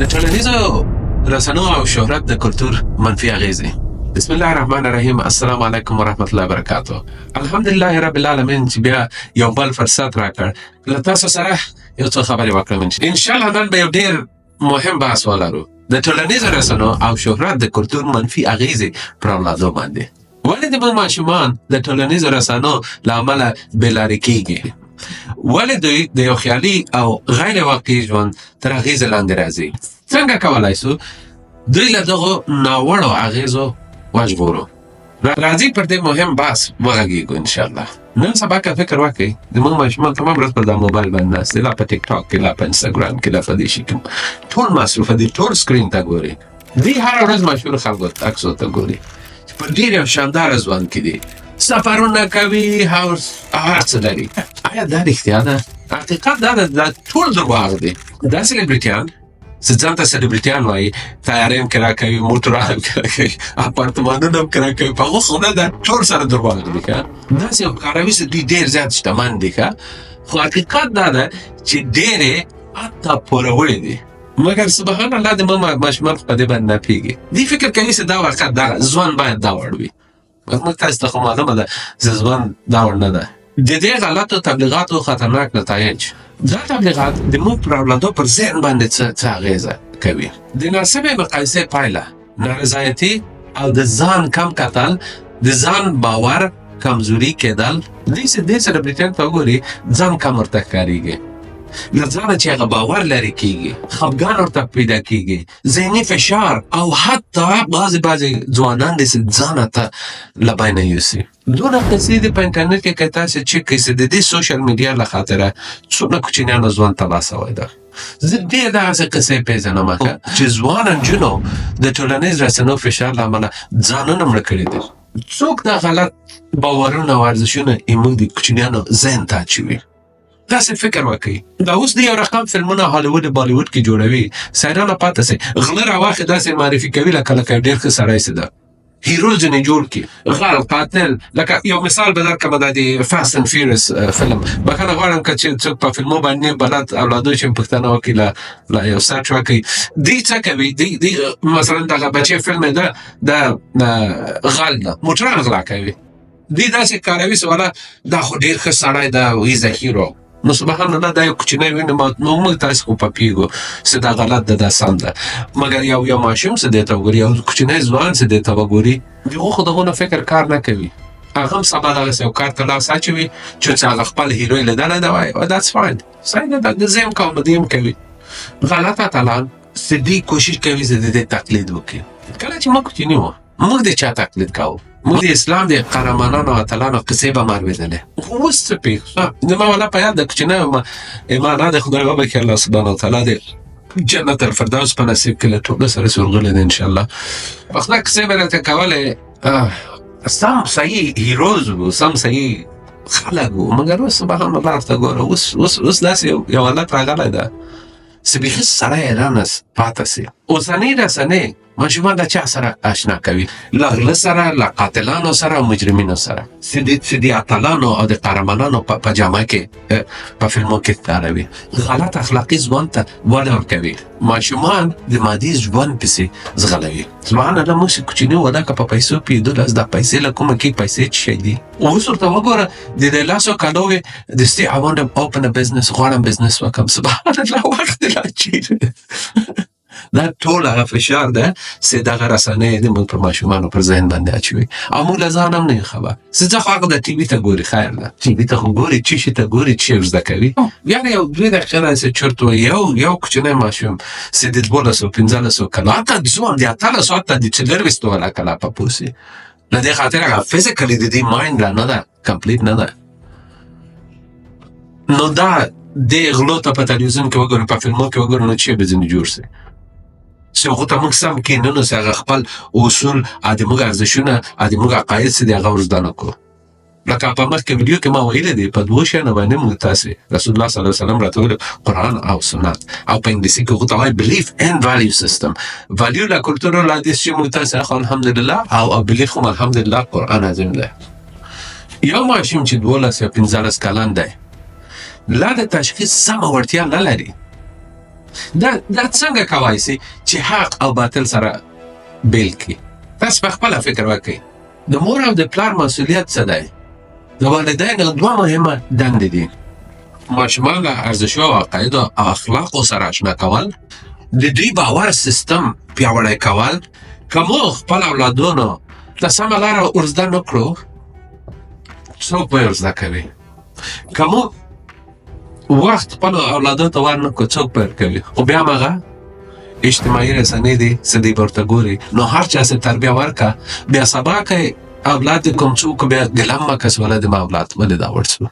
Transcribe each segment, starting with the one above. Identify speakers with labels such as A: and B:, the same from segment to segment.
A: د ټولنیزو رسنیو او شهرت د کلتور منفي اغیزې. بسم الله الرحمن الرحیم. السلام علیکم ورحمت الله وبرکاته. الحمدلله رب العالمین چې بیا یو بل فرصت راکړ له تاسو سره یو څه خبرې وکړم. ان شاء الله نن به یو ډیر مهم بحث ولرو د ټولنیزو رسنیو او شهرت د کلتور منفي اغیزې پر اولادو باندې. ولې د ماشومان د ټولنیزو رسنیو له امله بېلارې کیږي؟ ولې دوی د یو خیالي او غیر واقعي ژوند تر اغیزې لاندې راځي؟ څنګه کولای شو دوی له دغو ناوړو اغیزو وژغورو؟ راځي پر دې مهم بحث وغږیږو ان شاء الله. نن سبا که فکر وکړئ زموږ ماشومان تمام ورځ پر دا موبایل باندې ناست دي، لا په ټیک ټاک کې، لا په انسټاګرام کې، لا په دې شي کې ټول مصروفه دي، ټول سکرین ته ګوري. دوی هره ورځ مشهورو خلکو عکسو ته ګوري چې په ډېر یو شانداره ژوند کې دي، سفرونه کوي، هر څه لري. آیا دا رښتیا ده؟ حقیقت دا ده دا ټول درواغ دي. دا سلیبریټیان چې ځان ته سلیبریټیان وایي، تیارې هم کرا کوي، موټران هم کرا کوي، اپارتمانونه هم کرا کوي، په هغو خونه دا ټول سره درواغ دي که داسې یو ښکاروي چې دوی ډېر زیات شتمن دي که خو حقیقت دا ده چې ډېرې حتی پوروړي دي. مګر سبحان الله د ماشومان په دې باندې نه پوهېږي. دوی فکر کوي چې دا واقعیت دا ژوند باید دا وړ وي. موږ تاسو ته خو معلومه ده چې ژوند دا وړ نه ده. د دې غلطو تبلیغاتو خطرناک نتایج. دا تبلیغات د موږ پر اولادو پر ذهن باندې څه اغیزه کوي؟ د ناسمې مقایسې پایله نارضایتي او د ځان کم کتل، د ځان باور کمزوري کېدل. دې سلیبریټیان ته وګورئ ځان کم ورته ښکارېږي، له ځانه چې هغه باور لرې کېږي، خفګان ورته پیدا کېږي، ذهني فشار او حتی بعضې ځوانان دي چې ځانه ته له بینه یوسي. دونه قصې دي په انټرنېټ کې که تاسې چک کړئ چې د دې سوشل میډیا له خاطره څومره کوچنیانو ژوند تباه سوی ده. زه ډېر دغسې قصې پېژنم چې ځوان نجونو د ټولنیز رسنیو فشار له امله ځانونه مړه کړي دي. څوک دا غلط باورونه او ارزښتونه زموږ د کوچنیانو ذهن ته اچوي؟ داسې فکر وکړئ دا اوس د یو رقم فلمونه هالیوډ بالیوډ کې جوړوي، سیرانه پاتې سئ، غله راواخې داسې معرفي کوي لکه یو ډېر ښه سړی چې ده، هیرو ځینې جوړ کړي، غل قاتل. لکه یو مثال به درکړم دا د فاست اینډ فیورس فلم. بښنه غواړم که چې څوک په فلمو باندې بلد اولادو چې پوښتنه وکړي له یو سرچ وکړي دوی څه کوي. دوی مثلا دغه بچې فلم ده د غل ده، موټران غلا کوي. دوی داسې کاروي چې والا دا خو ډېر ښه سړی ده، هیز ا هیرو. نو سبحان الله دا یو کوچنی وینم موږ تاسې خو پوهېږو چې دا غلط ده، دا سم ده. مګر یو ماشوم چې دې ته وګوري، یو کوچنی ځوان چې دې ته وګوري، د هغو خو دغونه فکر کار نه کوي. هغه هم سبا دغسې یو کار ته لاس اچوي چې هغه خپل هیرو یې لیدلی ده، وایي داتس فاین، صحیح ده، د زه هم کوم دې هم کوي. غلط اتلان چې دوی کوشش کوي چې د دې تقلید وکړي. کله چې موږ کوچني وو موږ د چا تقلید کوو؟ موږ د اسلام د قهرمانانو او اتلانو قصې به ما اورېدلې. خو اوس څه پېښ زما والا په یاد د کوچنیو ایمانه د خدای وبخښي الله سبحانه وتعالی د جنت الفردوس په نصیب کړي، له ټولو سره سورغلی ده انشاءالله. په خدای قصې به راته کولې، سم صحیح هیروز وو، سم صحیح خلک وو. مګر اوس سبحان الله ورته ګوره اوس داسې یو حالت راغلی ده چې بیخي سړی حیرانه پاته سي. اوسنۍ رسنۍ ماشومان د چا سره اشنا کوي؟ له غله سره، له قاتلانو سره او مجرمینو سره، چې د اتلانو او د قهرمانانو په جامه کې په فلمو کې ښکاروي. غلط اخلاقي ژوند ته وده ورکوي. ماشومان د مادي ژوند پسې ځغلوي. سبحان الله موږ چې کوچني وو دا که په پیسو پوهېدو دا پیسې له کومه کې پیسې څه شی دي؟ اوس ورته وګوره د دې لاسو کالو یې د سي I want to open a business، غواړم بزنس وکړم. سبحان الله وخت دې لا چیرې دا ټول هغه فشار ده چې دغه رسنۍ د موږ پر ماشومانو پر ذهن باندې اچوي او موږ له ځان هم نه یو خبر. زه خو هغه د ټي وي ته ګوري، خیر ده، ټي وي ته خو ګوري، څه شي ته ګوري، څه زده کوي. یعنې یو 2 دقیقې داسې چرت وایي یو کوچنی ماشوم چې د 12 15 کاله حتی د ځوان د 18 حتی د 24 کاله په پوسي له دې خاطر هغه فزیکلي د دې مایند لا نه ده کمپلیټ نه ده. نو دا د غلو ته په تلویزیون کې وګورو، په فلمو کې وګورو، نو چې به ځینې جوړ سي چې هغو ته موږ سم کښېننو چې هغه خپل اصول او د موږ ارزښتونه او د موږ عقاید چې دي هغه ور زده نه کړو. لکه په مخکې ویډیو کې ما ویلي دي په 2 شیانو باندې موږ تاسې رسول الله صلی الله علیه وسلم راته ویلي، قرآن او سنت، او په انګلیسي کې هغو ته وایي بلیف اینډ ولیو سیستم. ولیو له کلتور او له حدیث چې موږ تاسې اخو الحمدلله او بلیف هم الحمدلله قرآن عظیم دی. یو ماشوم چې 12 یا 15 کلن دی لا د تشخیص سمه وړتیا نه لري دا څنګه کوای سي چې حق او باطل سره بیل کړي؟ تاسو په خپله فکر وکړئ. د مور او د پلار مسؤلیت څه دی؟ د والدینو دوه مهمه دندې دي: ماشومان له ارزښتو او عقایدو او اخلاقو سره اشنا کول، د دوی باور سیستم پیاوړی کول. که موږ خپل اولادونو ته سمه لاره ورزده نه کړو، څوک به یې ورزده کوي؟ که موږ وخت خپلو اولادو ته ور نه کړو، څوک به ورکوي؟ خو بیا هماغه اجتماعي رسنۍ دي څه دی به ورته ګوري. نو هر چا سې تربیه ورکړه، بیا سبا که اولاد دې کوم څوک بیا ګیله مه کړه چې ولې ما اولاد ولې دا وړ شو.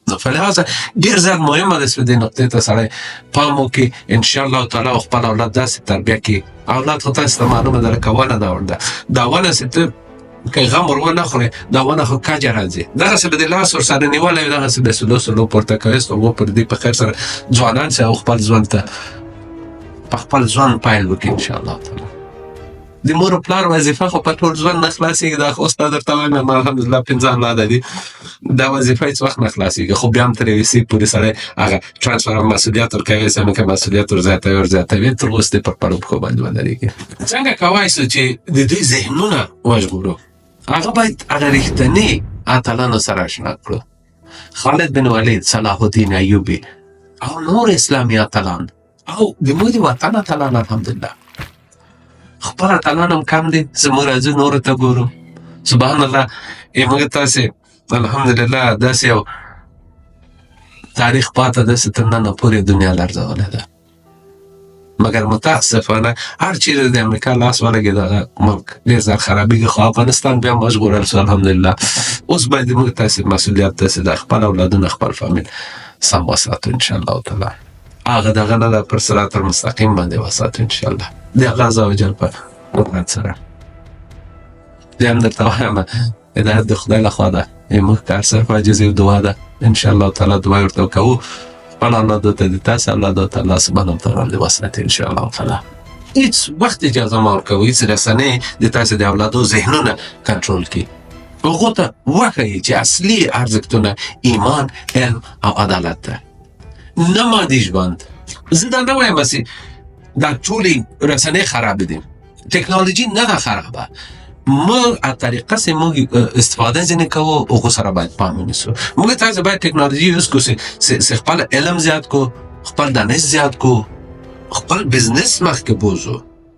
A: نو فلهذا ډېر زیات مهمه ده چې دې نقطې ته سړی پام وکړي. انشاءالله تعالی او خپل اولاد داسې تربیه کړي. اولاد خو تاسو ته معلومه ده لکه ونه ده ورده، دا ونه چې ته که غم ور ونه خورې، دا ونه خو کجه راځي. دغسې به دې لاس ورسره نیولی وي، دغسې به سلو سلو پورته کوې، او پر دې په خیر سره ځوانان شي او خپل ژوند ته په خپل ژوند پیل وکړي انشاءالله تعالی. د مور و پلار وظیفه خو په ټول ژوند نه خلاصېږي. دا خو اوس تا درته وایم الحمدلله 15 اولاده دي، دا وظیفه هېڅ وخت نه خلاصېږي. خو بیا هم تر یوې حصې پورې سړی هغه ټرانسفر او مسؤلیت ورکوي. څنګه که مسؤلیت ورزیاتوي تر اوس دې پر خپلو پښو باندې ودرېږي. څنګه کوای سو چې د دوی ذهنونه وژغورو؟ هغه باید هغه رښتیني اتلانو سره اشنا کړو. خالد بن ولید، صلاح الدین ایوبي او نور اسلامي اتلان او زموږ د وطن اتلان الحمدلله. خپل اتلان هم کم دي، زموږ راځو نورو ته ګورو. سبحان الله، موږ تاسې الحمدلله داسې یو تاریخ پاته داسې تر ننه پورې دنیا لرزولی ده. مګر متاسفانه هر چیرې د امریکا لاس ولګېد هغه ملک ډېر زر خرابېږي. خو افغانستان بیا هم وژغورل شو الحمدلله. اوس باید موږ تاسې مسؤلیت داسې د خپل اولادونه خپل فامیل سم وساتو انشاءالله تعالی. هغه دغه نه ده پر صراط المستقیم باندې وساتو انشاءالله د الله عز وجل په قدرت سره. بیا هم درته وایم هدایت د خدای لخوا ده. موږ کار صرف عاجزي او دعا ده. انشاءالله تعالی دعا ورته کوو خپل اولادو ته، د تاسې اولادو ته الله سبحانه وتعالی دې وساتي انشاءالله تعالی. هېڅ وخت اجازه مه ورکوئ چې رسنۍ د تاسې د اولادو ذهنونه کنټرول کړي. هغو ته وښایي چې اصلي ارزښتونه ایمان، علم او عدالت ده، نه مادي ژوند. زه دا نه وایم چې دا ټولې رسنۍ خرابې دي، ټکنالوژي نه ده خرابه. موږ از طریقه چې موږ استفاده ځینې کوو هغو سره باید پام ونیسو. موږ تاسې باید ټکنالوژي یوز کړو چې خپل علم زیات کړو، خپل دانش زیات کړو، خپل بزنس مخکې بوځو.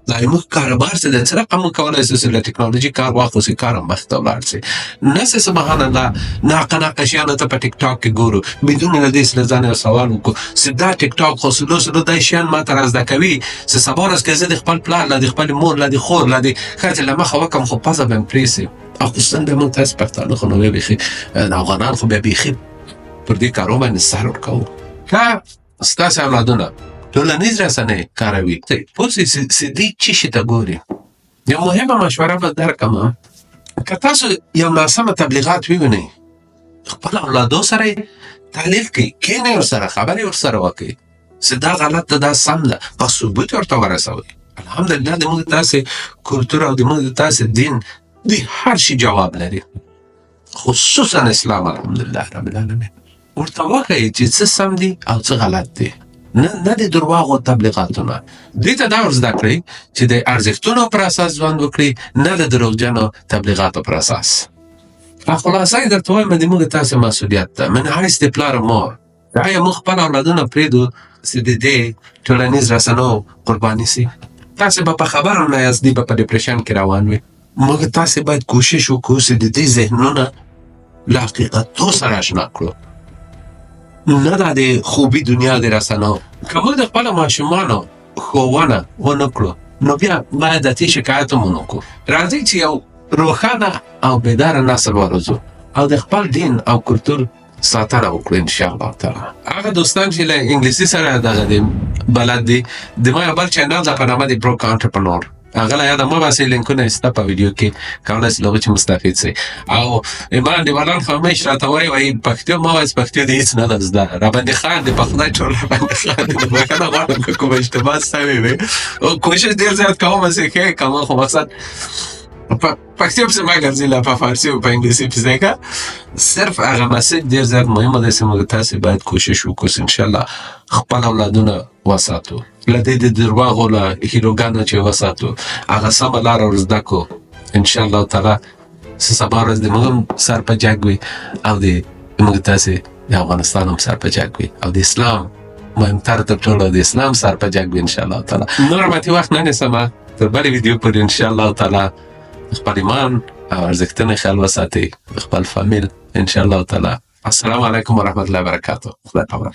A: دا موږ کاروبار چې د څه رقم موږ کولی شو چې له ټکنالوژي کار واخلو چې کار هم مخې ته ولاړ شي. نه چې سبحان الله ناقه شیانو ته په ټیک ټاک کې ګورو بدون له دې چې له ځان یو سوال وکړو چې دا ټیک ټاک خو سلو دا شیان ما ته رازده کوي چې سبا ورځ که زه د خپل پلار له د خپلې مور له د خور له د ښځې له مخه وکړم خو پزه به مې پرېسي. او خصوصا بیا موږ تاسې پښتانه خو نو بیا بیخي د افغانان خو بیا بیخي پر دې کارو باندې سر ورکوو. که ستاسې اولادونه ټولنیز رسنۍ کاروي، پوه شئ چې دوی څه شي ته ګوري. یو مهمه مشوره به درکړم، که تاسو یو ناسمه تبلیغات ووینئ، خپل اولادو سره یې تعلیق کړئ، کښېنئ ورسره، خبرې ورسره وکړئ چې دا غلط ده، دا سم ده، په ثبوت ورته ورسوئ. الحمدلله د موږ داسې کلتور او د موږ داسې دین د هر شي جواب لري، خصوصا اسلام الحمدلله رب العالمین. ورته وښایئ چې څه سم دي او څه غلط دي، نه د درواغو تبلیغاتونه. دې ته دا ور زده کړئ چې د ارزښتونو پر اساس ژوند وکړئ، نه د دروغجنو تبلیغاتو پر اساس. خلاصه یې درته وایم د موږ تاسې مسؤلیت ده من حیث د پلار او مور. آیا موږ خپل اولادونه پرېږدو چې د دې ټولنیز رسنیو قرباني سي؟ تاسې به په خبر هم نه یاست، دوی به په ډپریشن کې روان وي. موږ تاسې باید کوشش وکړو چې د دې ذهنونه له حقیقتو سره اشنا کړو، نه دا د خوبي دنیا د رسنیو. که موږ د خپلو ماشومانو ښوونه ونه کړو نو بیا باید د دې شکایت هم ونه کړو. راځئ چې یو روښانه او بیداره نسل وروزو او د خپل دین او کلتور ساتنه وکړو انشاءالله تعالی. هغه دوستان چې له انګلیسي سره دغه دی بلد دي، د ما یو بل چینل ده په نامه د بروک انټرپرنور، هغه له یاده مه باسئ، لینکونه سته په ویډیو کې، کولی شئ له هغه چې مستفید سئ. او ایمان دیوالان خو همیش راته وایي پښتو مه وایاست، پښتو دې هېڅ نه ده زده، راباندې خاندي، په خدای ټول راباندې خاندي. د بښنه غواړم که کومه اشتباه سوې وي، کوشش ډېر زیات کوم چې ښه کوم، خو مقصد پښتو پسې مه ګرځئ، لا په فارسي او په انګلیسي پسې که صرف هغه مسج ډېر زیات مهمه ده چې موږ تاسې باید کوشش وکړو چې انشاءالله خپل اولادونه وساتو، له دې د درواغو له هیروګانو چې وساتو، هغه سمه لاره ور زده کړو. انشاءالله تعالی سبا ورځ د موږ هم سر په جګ وي او د موږ تاسې د افغانستان هم سر په جګ وي او د اسلام مهمتر تر ټولو د اسلام سر په جګ وي انشاءالله تعالی. نور ماتې وخت نه نیسمه، تر بلې ویډیو پورې انشاءالله تعالی خپل ایمان او ارزښتونه خیال وساتئ، خپل فامیل انشاءالله تعالی. السلام علیکم ورحمت الله وبرکاته. خدای پاماني.